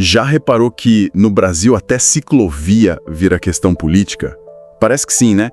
Já reparou que no Brasil até ciclovia vira questão política? Parece que sim, né?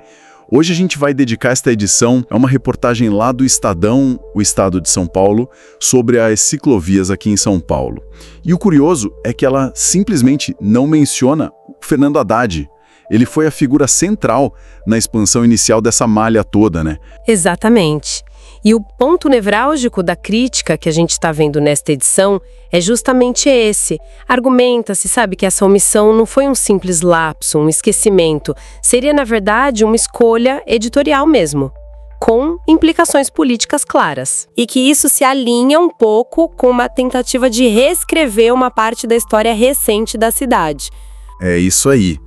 Hoje a gente vai dedicar esta edição a uma reportagem lá do Estadão, o estado de São Paulo, sobre as ciclovias aqui em São Paulo. E o curioso é que ela simplesmente não menciona o Fernando Haddad. Ele foi a figura central na expansão inicial dessa malha toda, né? Exatamente. E o ponto nevrálgico da crítica que a gente está vendo nesta edição é justamente esse. Argumenta-se, sabe, que essa omissão não foi um simples lapso, um esquecimento. Seria, na verdade, uma escolha editorial mesmo, com implicações políticas claras. E que isso se alinha um pouco com uma tentativa de reescrever uma parte da história recente da cidade. É isso aí.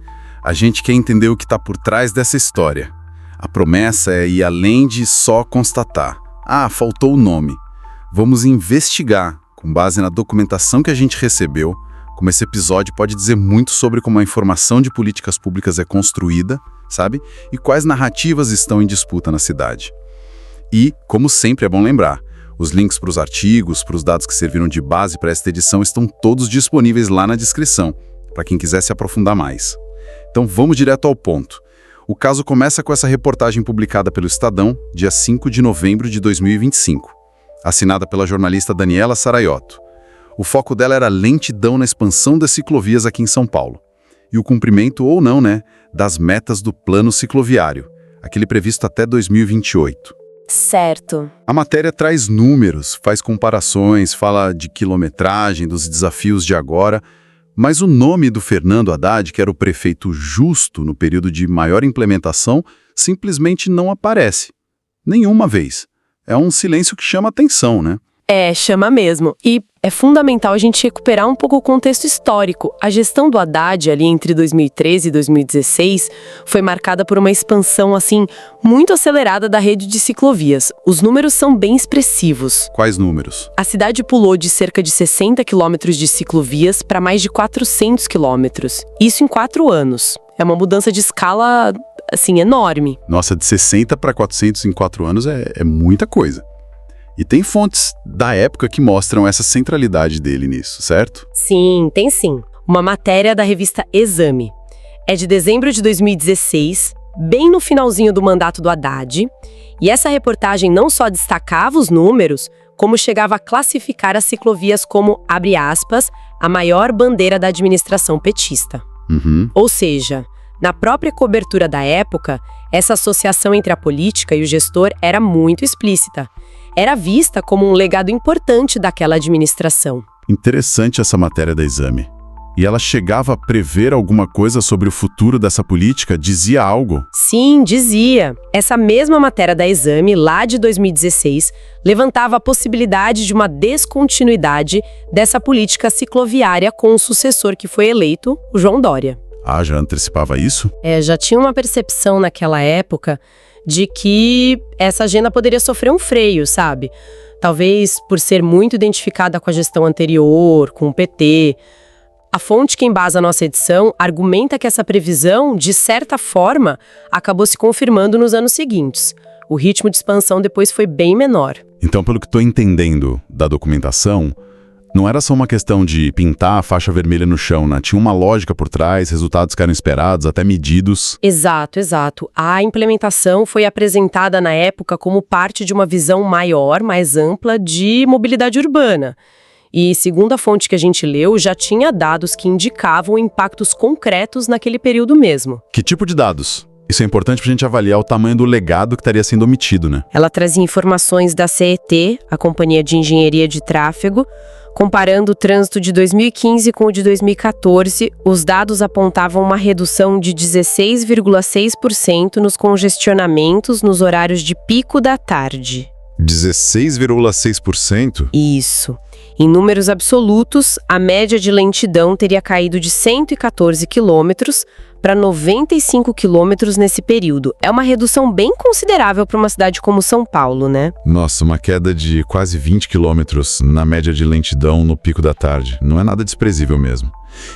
A gente quer entender o que está por trás dessa história. A promessa é ir além de só constatar. Ah, faltou o nome. Vamos investigar, com base na documentação que a gente recebeu, como esse episódio pode dizer muito sobre como a informação de políticas públicas é construída, sabe? E quais narrativas estão em disputa na cidade. E, como sempre é bom lembrar, os links para os artigos, para os dados que serviram de base para esta edição estão todos disponíveis lá na descrição, para quem quiser se aprofundar mais. Então vamos direto ao ponto. O caso começa com essa reportagem publicada pelo Estadão, dia 5 de novembro de 2025, assinada pela jornalista Daniela Saraiotto. O foco dela era a lentidão na expansão das ciclovias aqui em São Paulo. E o cumprimento, ou não, das metas do plano cicloviário, aquele previsto até 2028. Certo. A matéria traz números, faz comparações, fala de quilometragem, dos desafios de agora. Mas o nome do Fernando Haddad, que era o prefeito justo no período de maior implementação, simplesmente não aparece. Nenhuma vez. É um silêncio que chama atenção, né? Chama mesmo. E é fundamental a gente recuperar um pouco o contexto histórico. A gestão do Haddad, ali entre 2013 e 2016, foi marcada por uma expansão, assim, muito acelerada da rede de ciclovias. Os números são bem expressivos. Quais números? A cidade pulou de cerca de 60 quilômetros de ciclovias para mais de 400 quilômetros. Isso em 4 anos. É uma mudança de escala, assim, enorme. Nossa, de 60 para 400 em 4 anos é muita coisa. E tem fontes da época que mostram essa centralidade dele nisso, certo? Sim, tem sim. Uma matéria da revista Exame. É de dezembro de 2016, bem no finalzinho do mandato do Haddad. E essa reportagem não só destacava os números, como chegava a classificar as ciclovias como, abre aspas, a maior bandeira da administração petista. Ou seja, na própria cobertura da época, essa associação entre a política e o gestor era muito explícita. Era vista como um legado importante daquela administração. Interessante essa matéria da Exame. E ela chegava a prever alguma coisa sobre o futuro dessa política? Dizia algo? Sim, dizia. Essa mesma matéria da Exame, lá de 2016, levantava a possibilidade de uma descontinuidade dessa política cicloviária com o sucessor que foi eleito, o João Dória. Ah, já antecipava isso? Já tinha uma percepção naquela época de que essa agenda poderia sofrer um freio, sabe? Talvez por ser muito identificada com a gestão anterior, com o PT. A fonte que embasa a nossa edição argumenta que essa previsão, de certa forma, acabou se confirmando nos anos seguintes. O ritmo de expansão depois foi bem menor. Então, pelo que estou entendendo da documentação, não era só uma questão de pintar a faixa vermelha no chão, né? Tinha uma lógica por trás, resultados que eram esperados, até medidos. Exato, exato. A implementação foi apresentada na época como parte de uma visão maior, mais ampla de mobilidade urbana. E, segundo a fonte que a gente leu, já tinha dados que indicavam impactos concretos naquele período mesmo. Que tipo de dados? Isso é importante para a gente avaliar o tamanho do legado que estaria sendo omitido, né? Ela trazia informações da CET, a Companhia de Engenharia de Tráfego. Comparando o trânsito de 2015 com o de 2014, os dados apontavam uma redução de 16,6% nos congestionamentos nos horários de pico da tarde. 16,6%? Isso. Em números absolutos, a média de lentidão teria caído de 114 quilômetros para 95 quilômetros nesse período. É uma redução bem considerável para uma cidade como São Paulo, né? Nossa, uma queda de quase 20 quilômetros na média de lentidão no pico da tarde. Não é nada desprezível mesmo.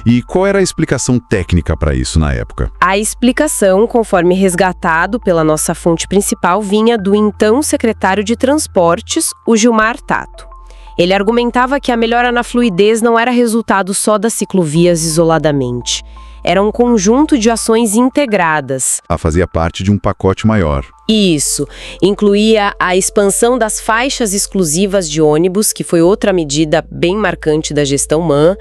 E qual era a explicação técnica para isso na época? A explicação, conforme resgatado pela nossa fonte principal, vinha do então secretário de Transportes, o Gilmar Tato. Ele argumentava que a melhora na fluidez não era resultado só das ciclovias isoladamente. Era um conjunto de ações integradas. Fazia parte de um pacote maior. Isso. Incluía a expansão das faixas exclusivas de ônibus, que foi outra medida bem marcante da gestão MAN,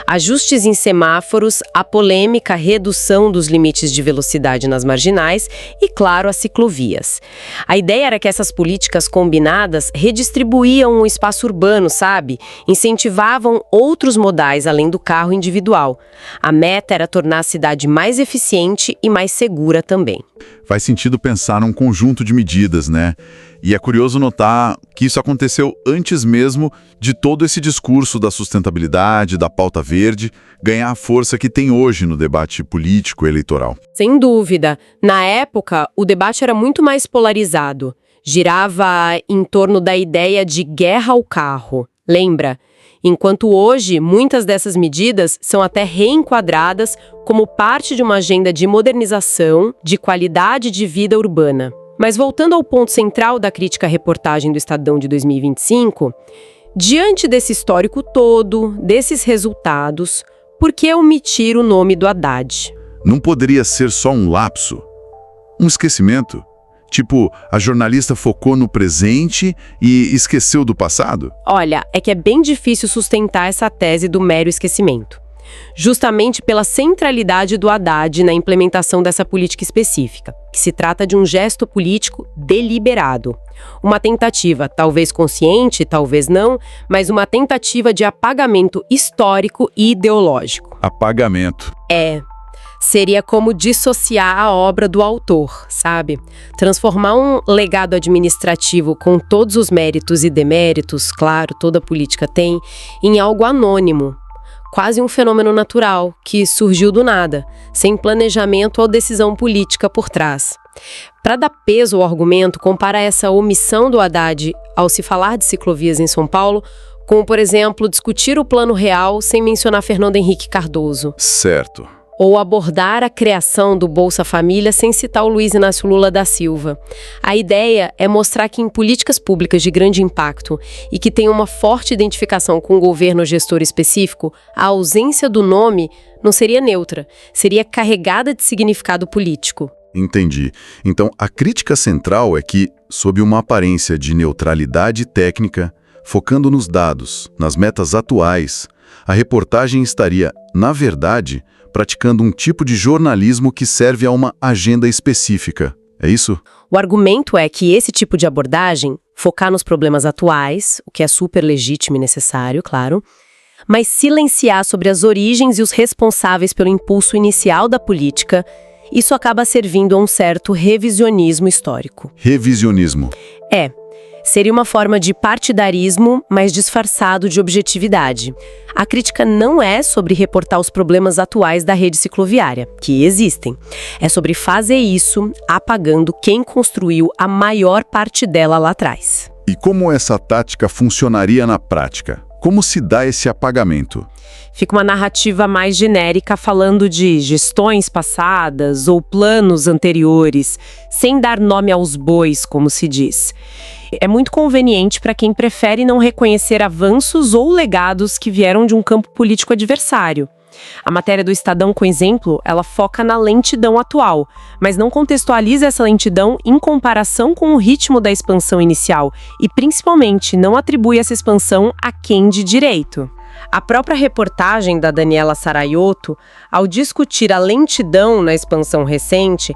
ajustes em semáforos, a polêmica redução dos limites de velocidade nas marginais e, claro, as ciclovias. A ideia era que essas políticas combinadas redistribuíam o espaço urbano, sabe? Incentivavam outros modais além do carro individual. A meta era tornar a cidade mais eficiente e mais segura também. Faz sentido pensar num conjunto de medidas, né? E é curioso notar que isso aconteceu antes mesmo de todo esse discurso da sustentabilidade, da pauta verde, ganhar a força que tem hoje no debate político e eleitoral. Sem dúvida. Na época, o debate era muito mais polarizado. Girava em torno da ideia de guerra ao carro. Lembra? Enquanto hoje, muitas dessas medidas são até reenquadradas como parte de uma agenda de modernização, de qualidade de vida urbana. Mas voltando ao ponto central da crítica à reportagem do Estadão de 2025, diante desse histórico todo, desses resultados, por que omitir o nome do Haddad? Não poderia ser só um lapso? Um esquecimento? Tipo, a jornalista focou no presente e esqueceu do passado? Olha, é que é bem difícil sustentar essa tese do mero esquecimento. Justamente pela centralidade do Haddad na implementação dessa política específica, que se trata de um gesto político deliberado. Uma tentativa, talvez consciente, talvez não, mas uma tentativa de apagamento histórico e ideológico. Apagamento. Seria como dissociar a obra do autor, sabe? Transformar um legado administrativo com todos os méritos e deméritos, claro, toda política tem, em algo anônimo. Quase um fenômeno natural, que surgiu do nada, sem planejamento ou decisão política por trás. Para dar peso ao argumento, compara essa omissão do Haddad ao se falar de ciclovias em São Paulo, como, por exemplo, discutir o Plano Real sem mencionar Fernando Henrique Cardoso. Certo. Ou abordar a criação do Bolsa Família sem citar o Luiz Inácio Lula da Silva. A ideia é mostrar que em políticas públicas de grande impacto e que tem uma forte identificação com o governo gestor específico, a ausência do nome não seria neutra, seria carregada de significado político. Entendi. Então, a crítica central é que, sob uma aparência de neutralidade técnica, focando nos dados, nas metas atuais, a reportagem estaria, na verdade, praticando um tipo de jornalismo que serve a uma agenda específica. É isso? O argumento é que esse tipo de abordagem, focar nos problemas atuais, o que é super legítimo e necessário, claro, mas silenciar sobre as origens e os responsáveis pelo impulso inicial da política, isso acaba servindo a um certo revisionismo histórico. Revisionismo. Seria uma forma de partidarismo, mas disfarçado de objetividade. A crítica não é sobre reportar os problemas atuais da rede cicloviária, que existem. É sobre fazer isso apagando quem construiu a maior parte dela lá atrás. E como essa tática funcionaria na prática? Como se dá esse apagamento? Fica uma narrativa mais genérica falando de gestões passadas ou planos anteriores, sem dar nome aos bois, como se diz. É muito conveniente para quem prefere não reconhecer avanços ou legados que vieram de um campo político adversário. A matéria do Estadão, com exemplo, ela foca na lentidão atual, mas não contextualiza essa lentidão em comparação com o ritmo da expansão inicial e, principalmente, não atribui essa expansão a quem de direito. A própria reportagem da Daniela Saraiotto, ao discutir a lentidão na expansão recente,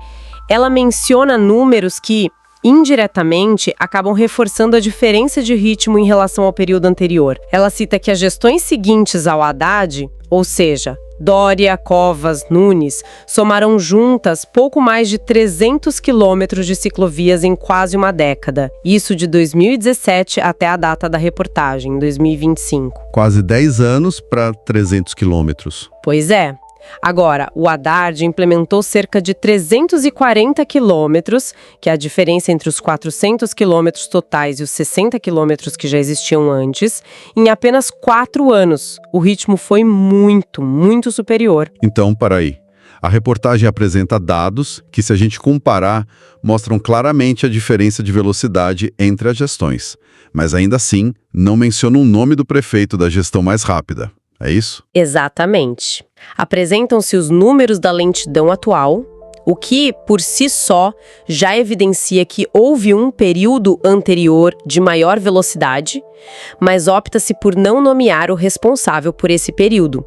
ela menciona números que, indiretamente, acabam reforçando a diferença de ritmo em relação ao período anterior. Ela cita que as gestões seguintes ao Haddad, ou seja, Dória, Covas, Nunes, somaram juntas pouco mais de 300 quilômetros de ciclovias em quase uma década. Isso de 2017 até a data da reportagem, 2025. Quase 10 anos para 300 quilômetros. Pois é. Agora, o Haddad implementou cerca de 340 quilômetros, que é a diferença entre os 400 quilômetros totais e os 60 quilômetros que já existiam antes, em apenas 4 anos. O ritmo foi muito, muito superior. Então, para aí. A reportagem apresenta dados que, se a gente comparar, mostram claramente a diferença de velocidade entre as gestões. Mas ainda assim, não menciona o nome do prefeito da gestão mais rápida. É isso? Exatamente. Apresentam-se os números da lentidão atual, o que, por si só, já evidencia que houve um período anterior de maior velocidade, mas opta-se por não nomear o responsável por esse período.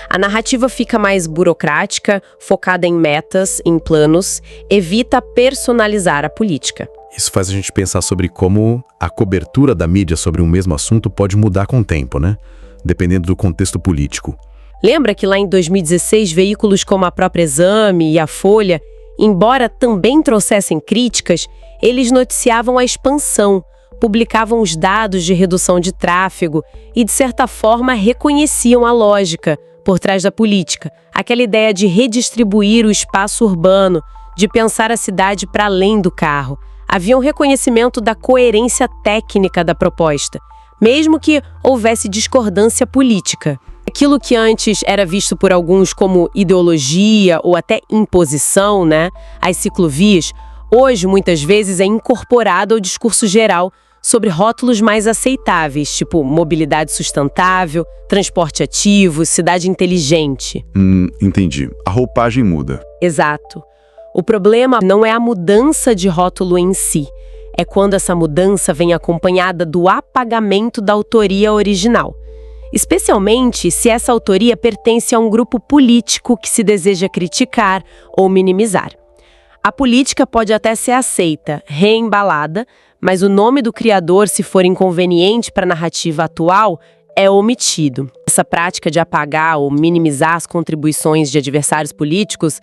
A narrativa fica mais burocrática, focada em metas, em planos, evita personalizar a política. Isso faz a gente pensar sobre como a cobertura da mídia sobre um mesmo assunto pode mudar com o tempo, né? Dependendo do contexto político. Lembra que lá em 2016, veículos como a própria Exame e a Folha, embora também trouxessem críticas, eles noticiavam a expansão, publicavam os dados de redução de tráfego e, de certa forma, reconheciam a lógica por trás da política, aquela ideia de redistribuir o espaço urbano, de pensar a cidade para além do carro. Havia um reconhecimento da coerência técnica da proposta, mesmo que houvesse discordância política. Aquilo que antes era visto por alguns como ideologia ou até imposição, né? As ciclovias, hoje muitas vezes é incorporado ao discurso geral sobre rótulos mais aceitáveis, tipo mobilidade sustentável, transporte ativo, cidade inteligente. Entendi. A roupagem muda. Exato. O problema não é a mudança de rótulo em si, é quando essa mudança vem acompanhada do apagamento da autoria original. Especialmente se essa autoria pertence a um grupo político que se deseja criticar ou minimizar. A política pode até ser aceita, reembalada, mas o nome do criador, se for inconveniente para a narrativa atual, é omitido. Essa prática de apagar ou minimizar as contribuições de adversários políticos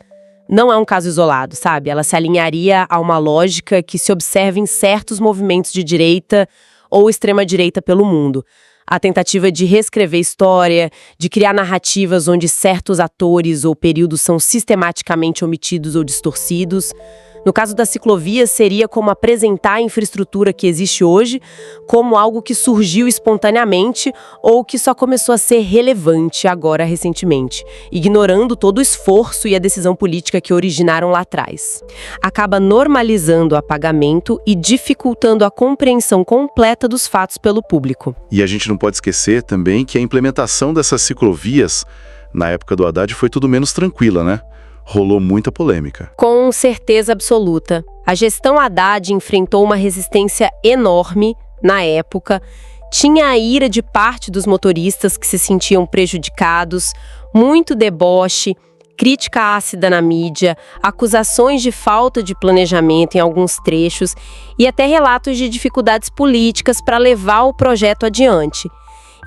não é um caso isolado, sabe? Ela se alinharia a uma lógica que se observa em certos movimentos de direita ou extrema-direita pelo mundo. A tentativa de reescrever história, de criar narrativas onde certos atores ou períodos são sistematicamente omitidos ou distorcidos. No caso da ciclovia, seria como apresentar a infraestrutura que existe hoje como algo que surgiu espontaneamente ou que só começou a ser relevante agora recentemente, ignorando todo o esforço e a decisão política que originaram lá atrás. Acaba normalizando o apagamento e dificultando a compreensão completa dos fatos pelo público. E a gente não pode esquecer também que a implementação dessas ciclovias, na época do Haddad, foi tudo menos tranquila, né? Rolou muita polêmica. Com certeza absoluta. A gestão Haddad enfrentou uma resistência enorme na época, tinha a ira de parte dos motoristas que se sentiam prejudicados, muito deboche, crítica ácida na mídia, acusações de falta de planejamento em alguns trechos e até relatos de dificuldades políticas para levar o projeto adiante.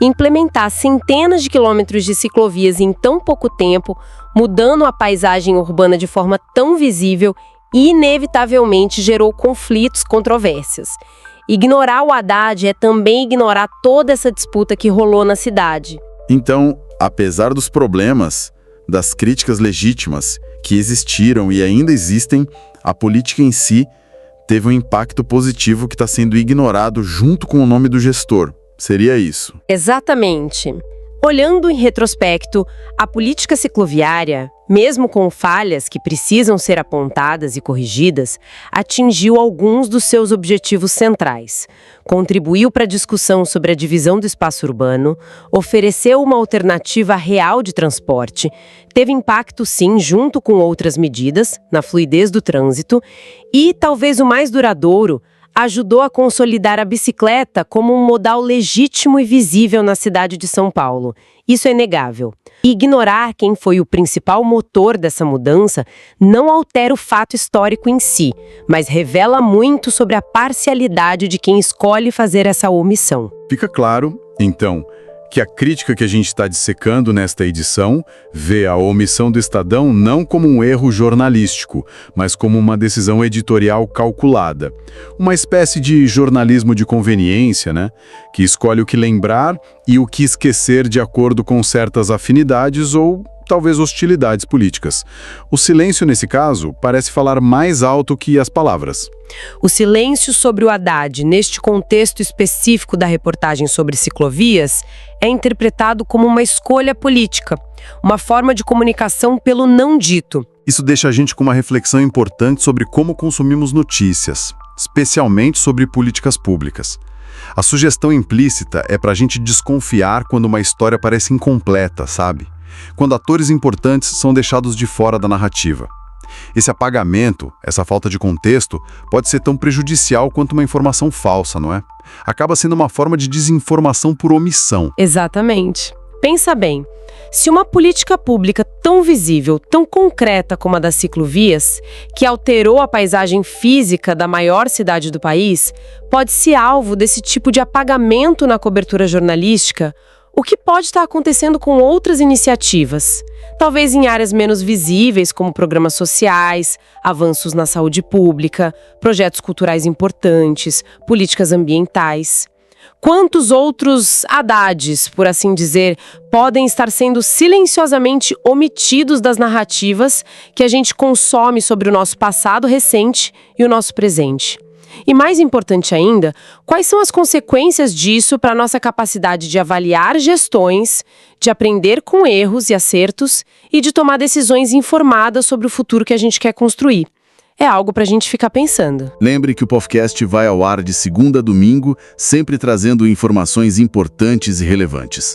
Implementar centenas de quilômetros de ciclovias em tão pouco tempo, mudando a paisagem urbana de forma tão visível, inevitavelmente gerou conflitos, controvérsias. Ignorar o Haddad é também ignorar toda essa disputa que rolou na cidade. Então, apesar dos problemas, das críticas legítimas que existiram e ainda existem, a política em si teve um impacto positivo que está sendo ignorado junto com o nome do gestor. Seria isso. Exatamente. Olhando em retrospecto, a política cicloviária, mesmo com falhas que precisam ser apontadas e corrigidas, atingiu alguns dos seus objetivos centrais. Contribuiu para a discussão sobre a divisão do espaço urbano, ofereceu uma alternativa real de transporte, teve impacto, sim, junto com outras medidas, na fluidez do trânsito e, talvez o mais duradouro, ajudou a consolidar a bicicleta como um modal legítimo e visível na cidade de São Paulo. Isso é inegável. E ignorar quem foi o principal motor dessa mudança não altera o fato histórico em si, mas revela muito sobre a parcialidade de quem escolhe fazer essa omissão. Fica claro, então, que a crítica que a gente está dissecando nesta edição vê a omissão do Estadão não como um erro jornalístico, mas como uma decisão editorial calculada. Uma espécie de jornalismo de conveniência, né? Que escolhe o que lembrar e o que esquecer de acordo com certas afinidades ou talvez hostilidades políticas. O silêncio, nesse caso, parece falar mais alto que as palavras. O silêncio sobre o Haddad, neste contexto específico da reportagem sobre ciclovias, é interpretado como uma escolha política, uma forma de comunicação pelo não dito. Isso deixa a gente com uma reflexão importante sobre como consumimos notícias, especialmente sobre políticas públicas. A sugestão implícita é para a gente desconfiar quando uma história parece incompleta, sabe? Quando atores importantes são deixados de fora da narrativa. Esse apagamento, essa falta de contexto, pode ser tão prejudicial quanto uma informação falsa, não é? Acaba sendo uma forma de desinformação por omissão. Exatamente. Pensa bem, se uma política pública tão visível, tão concreta como a das ciclovias, que alterou a paisagem física da maior cidade do país, pode ser alvo desse tipo de apagamento na cobertura jornalística, o que pode estar acontecendo com outras iniciativas? Talvez em áreas menos visíveis, como programas sociais, avanços na saúde pública, projetos culturais importantes, políticas ambientais. Quantos outros Haddades, por assim dizer, podem estar sendo silenciosamente omitidos das narrativas que a gente consome sobre o nosso passado recente e o nosso presente? E mais importante ainda, quais são as consequências disso para a nossa capacidade de avaliar gestões, de aprender com erros e acertos e de tomar decisões informadas sobre o futuro que a gente quer construir? É algo para a gente ficar pensando. Lembre que o podcast vai ao ar de segunda a domingo, sempre trazendo informações importantes e relevantes.